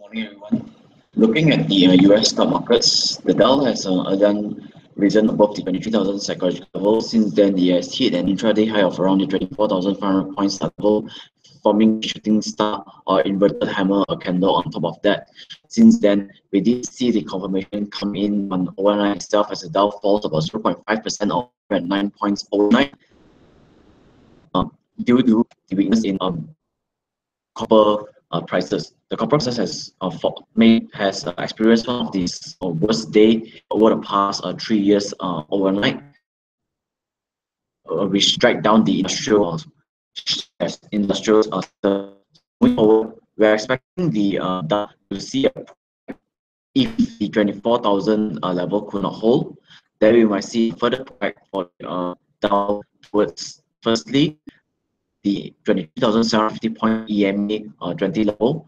Morning, everyone. Looking at the US stock markets, the Dow has again risen above the 23,000 psychological level. Since then, it has hit an intraday high of around the 24,500 points level, forming a shooting star or inverted hammer candle on top of that. Since then, we did see the confirmation come in on overnight itself as the Dow falls about 0.5% or at 9 points overnight due to the weakness in copper prices. The copper prices has experienced one of these worst day over the past 3 years overnight, which dragged down the industrials. Moving forward, we're expecting the Dow to see if the 24,000 level could not hold, then we might see further pullback for Dow towards firstly the 22,750 point EMA 20 level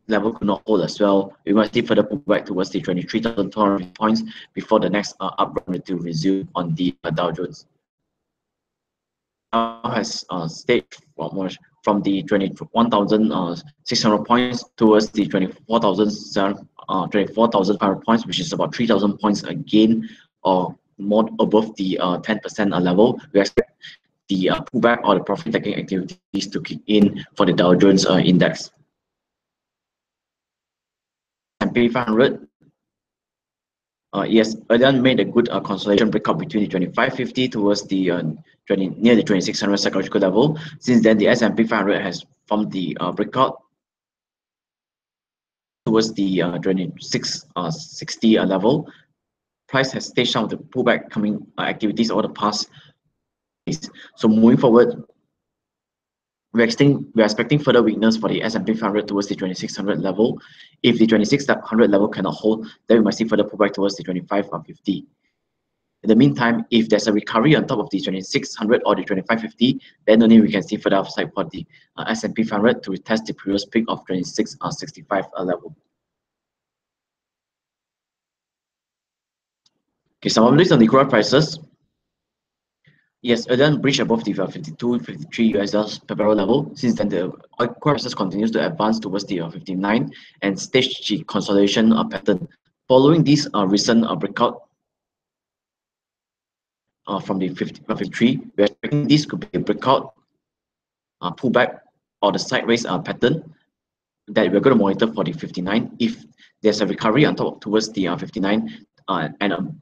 could not hold as well. We must see further pullback towards the 23,200 points before the next up round to resume on the Dow Jones. Dow has stayed from the 21,600 points towards the 24,500 points, which is about 3,000 points again or more above the 10% level. We expect the pullback or the profit taking activities to kick in for the Dow Jones index. S&P 500 yes, earlier made a good consolidation breakout between the 2550 towards the near the 2600 psychological level. Since then, the S&P 500 has formed the breakout towards the 2660 level. Price has staged some of the pullback coming activities over the past days. So moving forward, we're expecting further weakness for the S&P 500 towards the 2600 level. If the 2600 level cannot hold, then we might see further pullback towards the 2550. In the meantime, if there's a recovery on top of the 2600 or the 2550, then only we can see further upside for the S&P 500 to retest the previous peak of 2665 level. Okay, some updates on the crude prices. Yes, earlier breached above the 52, 53 US dollars per barrel level. Since then, the oil prices continues to advance towards the 59 and stage the consolidation pattern. Following this recent breakout from the 53, we're expecting this could be a breakout pullback or the sideways pattern that we're going to monitor for the 59. If there's a recovery on top towards the 59 and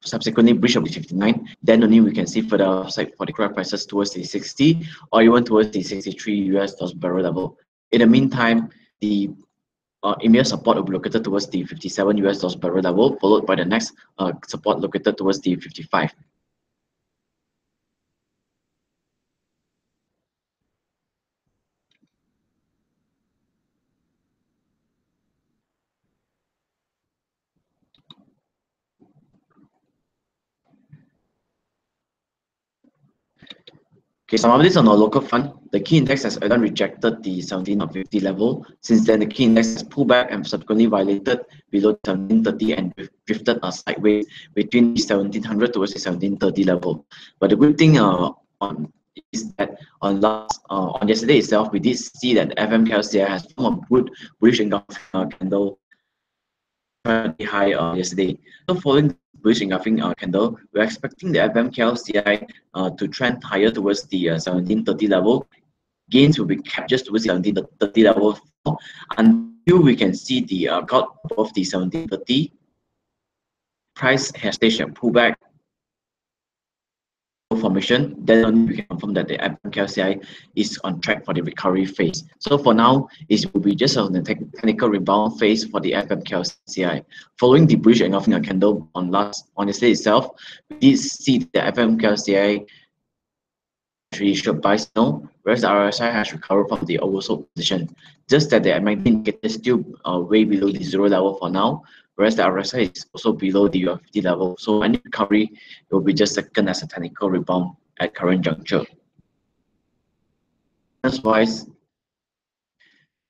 subsequently breach of the 59, then only we can see further upside for the crude prices towards the 60 or even towards the 63 US dollars per barrel level. In the meantime, the immediate support will be located towards the 57 US dollars per barrel level, followed by the next support located towards the 55. Okay, some updates on our local fund. The key index has again rejected the 1750 level. Since then, the key index has pulled back and subsequently violated below 1730 and drifted sideways between the 1700 towards the 1730 level. But the good thing is that on yesterday itself, we did see that FMKLCI has formed a good bullish engulfing candle high yesterday. So following bullish engulfing candle, we're expecting the FMKLCI to trend higher towards the 1730 level. Gains will be captured towards the 1730 level until we can see the cut above the 1730. Price has staged a pullback formation, then only we can confirm that the FMKLCI is on track for the recovery phase. So for now, it will be just on the technical rebound phase for the FMKLCI. Following the bullish engulfing candle on yesterday itself, we did see the FMKLCI actually showed buy signal, whereas the RSI has recovered from the oversold position. Just that the MACD indicator is still way below the zero level for now, whereas the RSI is also below the 50 level. So any recovery will be just second as a technical rebound at current juncture. That's why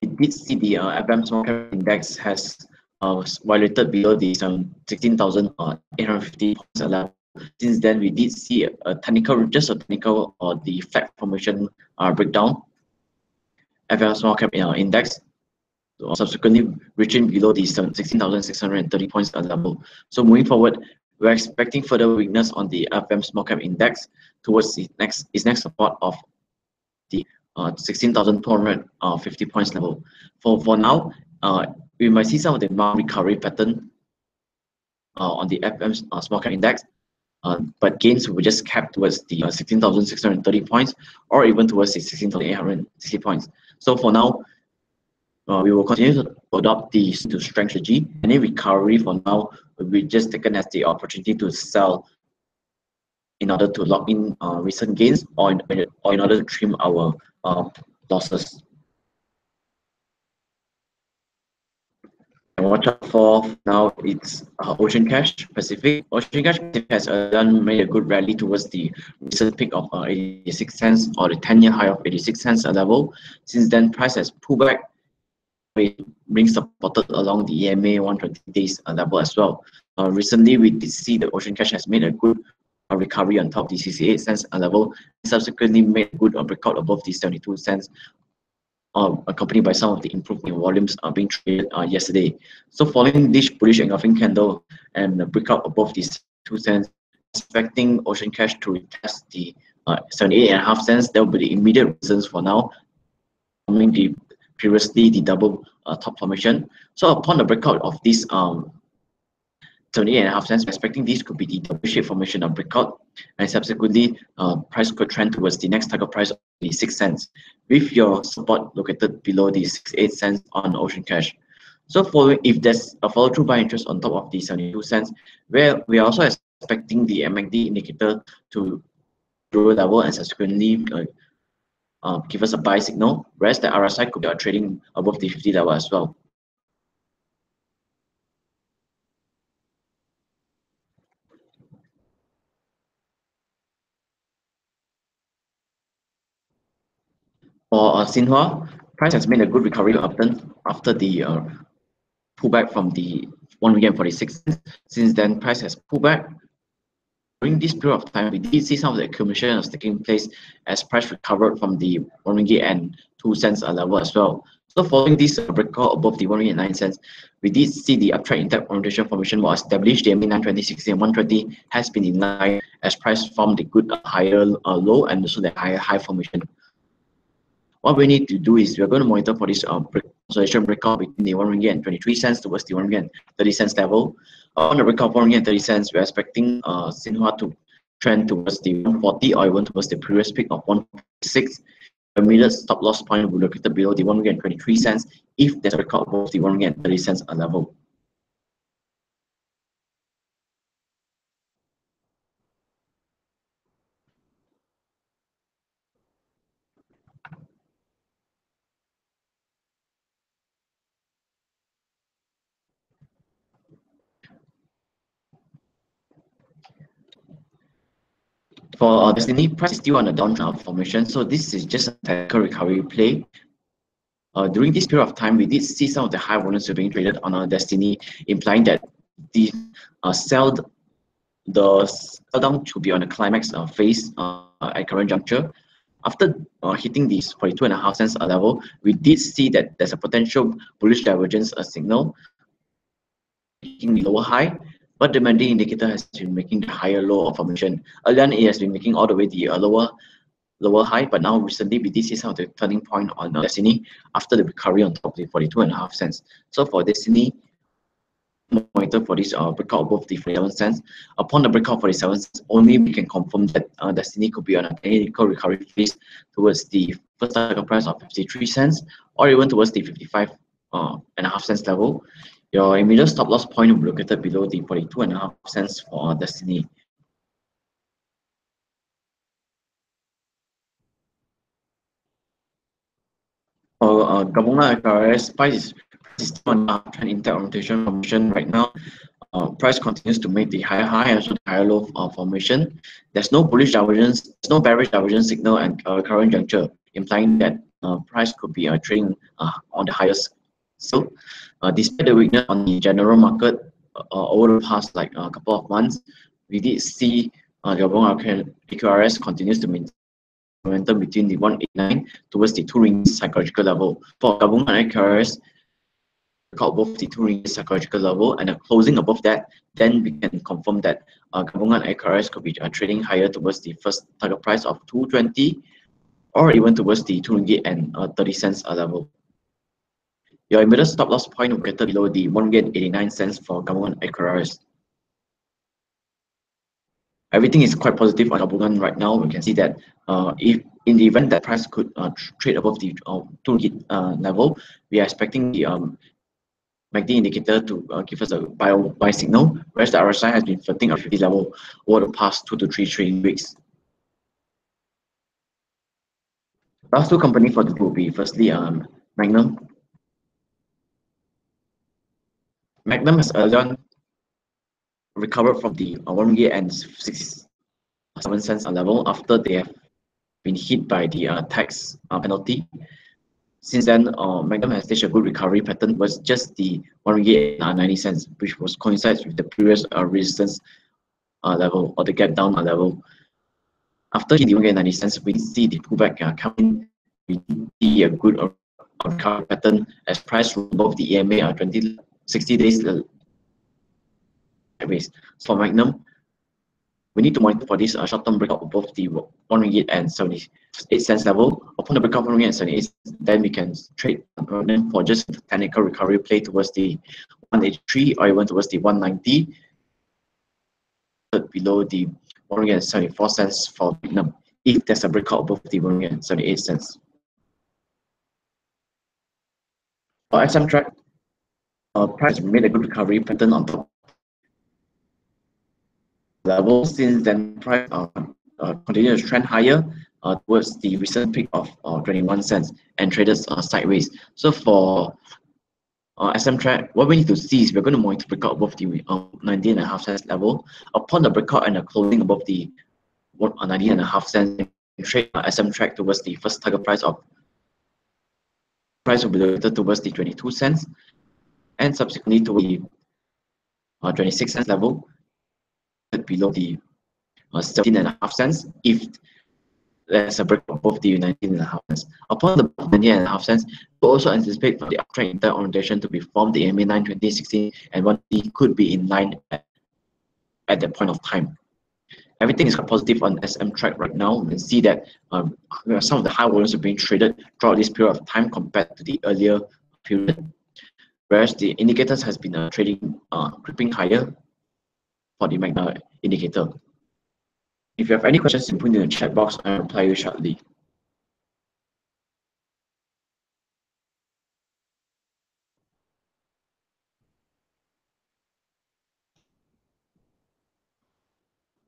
we did see the FM small cap index has violated below the 16,850 points level. Since then, we did see a technical or the flat formation breakdown. FM small cap index. subsequently reaching below the 16,630 points level. So moving forward, we're expecting further weakness on the FM small cap index towards its next support of the 16,250 points level. For now, we might see some of the demand recovery pattern on the FM small cap index, but gains will just cap towards the 16,630 points or even towards the 16,860 points. So for now, we will continue to adopt the strength strategy. Any recovery for now will be just taken as the opportunity to sell in order to lock in recent gains or in order to trim our losses. And watch out for now, it's Ocean Cash Pacific. Ocean Cash Pacific has made a good rally towards the recent peak of 86 cents or the 10-year high of 86 cents level. Since then, price has pulled back, being supported along the EMA 120 days level as well. Recently, we did see the Ocean Cash has made a good recovery on top of the 68 cents level, subsequently made a good breakout above the 72 cents, accompanied by some of the improvement in volumes being traded yesterday. So following this bullish engulfing candle and the breakout above the 2 cents, expecting Ocean Cash to retest the 78.5 cents. That will be the immediate reasons for now, forming the previously the double top formation. So upon the breakout of this 78.5 cents, expecting this could be the double shape formation of breakout, and subsequently price could trend towards the next target price of the 6 cents, with your support located below the 68 cents on Ocean Cash. So following, if there's a follow through buy interest on top of the 72 cents, where we are also expecting the MACD indicator to grow level and subsequently give us a buy signal, whereas the RSI could be trading above the 50 level as well. For Xinhua, price has made a good recovery upturn after the pullback from the 1 ringgit 46 cents. Since then, price has pulled back. During this period of time, we did see some of the accumulation was taking place as price recovered from the 1 ringgit and 2 cents level as well. So following this breakout above the 1 ringgit and 9 cents, we did see the uptrend intact orientation formation was established. The MA 920, 60 and 120 has been in line as price formed a good higher low and also the higher high formation. What we need to do is we're going to monitor for this consolidation breakout between the 1 ringgit and 23 cents towards the 1 ringgit and 30 cents level. On the breakout of 1 ringgit and 30 cents, we're expecting Xinhua to trend towards the 140 or even towards the previous peak of 146. The immediate stop loss point will be located below the 1 ringgit and 23 cents if there's a breakout above the 1 ringgit and 30 cents level. For Destiny, price is still on a downtrend formation, so this is just a technical recovery play. During this period of time, we did see some of the high volumes being traded on our Destiny, implying that the sell down to be on the climax phase at current juncture. After hitting these 42.5 cents level, we did see that there's a potential bullish divergence signal making the lower high, but the Mandy indicator has been making the higher low of formation. Earlier on, it has been making all the way the lower high, but now recently we did see some of the turning point on Destiny after the recovery on top of the 42.5 cents. So for Destiny, monitor for this breakout above the 47 cents. Upon the breakout 47 cents, only we can confirm that Destiny could be on a technical recovery phase towards the first target price of 53 cents or even towards the 55.5 cents level. Your immediate stop loss point will be located below the 42.5 cents for Destiny. For Gabonga FRS, price is still on a trend intact orientation formation right now. Price continues to make the higher high and also the higher low formation. There's no bullish divergence, there's no bearish divergence signal at current juncture, implying that price could be trading on the highest. So, despite the weakness on the general market over the past a couple of months, we did see Gabonga EQRS continues to maintain momentum between the 189 towards the 2 ring psychological level. For Gabonga EQRS, breakout above the 2 ringgit psychological level and a closing above that, then we can confirm that Gabungan IKRS could be trading higher towards the first target price of 220 or even towards the 2 ringgit and 30 cents level. Your immediate stop loss point located below the 1 ringgit 89 cents for Gabungan IKRS. Everything is quite positive on Gabungan right now. We can see that if in the event that price could trade above the 2 ringgit level, we are expecting the MACD indicator to give us a buy signal, whereas the RSI has been flirting at 50 level over the past 2 to 3 trading weeks. Last two companies for the group will be firstly Magnum. Magnum has earlier on recovered from the 1 ringgit and 67 cents level after they have been hit by the tax penalty. Since then, Magnum has staged a good recovery pattern, was just the 1 ringgit 90 cents, which was coincides with the previous resistance level or the gap down level. After hitting the 1 ringgit 90 cents, we see the pullback coming. We see a good recovery pattern as price above the EMA 60 days sideways. So for Magnum, we need to monitor for this short-term breakout above the 1 ringgit and 78 cents level. Upon the breakout of 1 ringgit and 78 cents, then we can trade for just the technical recovery play towards the 183 or even towards the 190 below the 1 ringgit and 74 cents for Magnum if there's a breakout above the 1 ringgit and 78 cents. For SM-Track, price made a good recovery pattern on top level. Since then, price continues to trend higher towards the recent peak of 21 cents and traded sideways. So for SM-Track, what we need to see is we're going to monitor breakout above the 19.5 cents level. Upon the breakout and a closing above the 19.5 cents, trade SM-Track towards the first target price of will be located towards the 22 cents and subsequently to the 26 cents level below the 17.5 cents if there's a breakout above the 19.5 cents. Upon the 19.5 cents, we also anticipate for the uptrend entire orientation to be formed. The EMA 920, 16, and 1T could be in line at that point of time. Everything is quite positive on SM-Track right now. We can see that some of the high volumes are being traded throughout this period of time compared to the earlier period, whereas the indicators has been trading creeping higher for the Magna indicator. If you have any questions, you put in the chat box and I'll reply you shortly.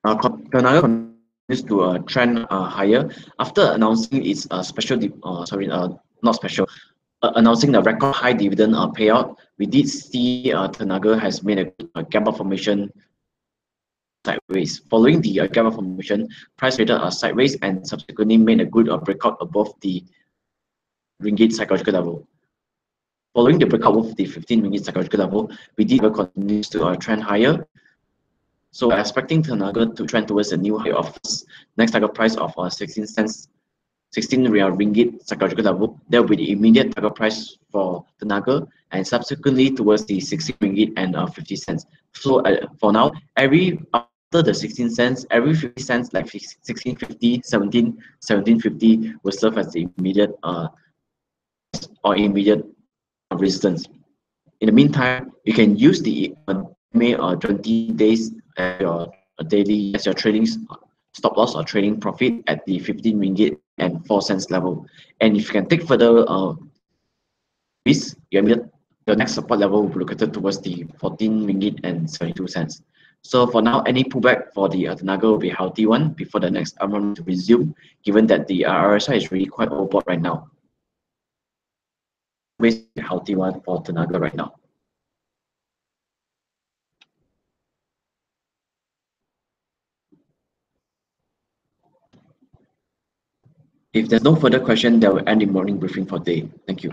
Tenaga continues to trend higher after announcing its announcing the record high dividend payout. We did see Tenaga has made a gap up formation sideways. Following the gap up formation, price traded sideways and subsequently made a good breakout above the ringgit psychological level. Following the breakout of the 15 ringgit psychological level, we did continues to trend higher. So we're expecting Tenaga to trend towards a new high of next target price of 16 cents, 16 ringgit psychological level. That will be the immediate target price for Tenaga, and subsequently towards the 16 ringgit and 50 cents. So for now, after the 16 cents, every 50 cents like 16.50, 17.50 will serve as the immediate resistance. In the meantime, you can use the May 20 days as your daily trading stop loss or trading profit at the 15 ringgit and 4 cents level. And if you can take further risk, your next support level will be located towards the 14 ringgit and 72 cents. So for now, any pullback for the Tenaga will be a healthy one before the next round to resume, given that the RSI is really quite overbought right now. Always a healthy one for Tenaga right now. If there's no further question, that will end the morning briefing for today. Thank you.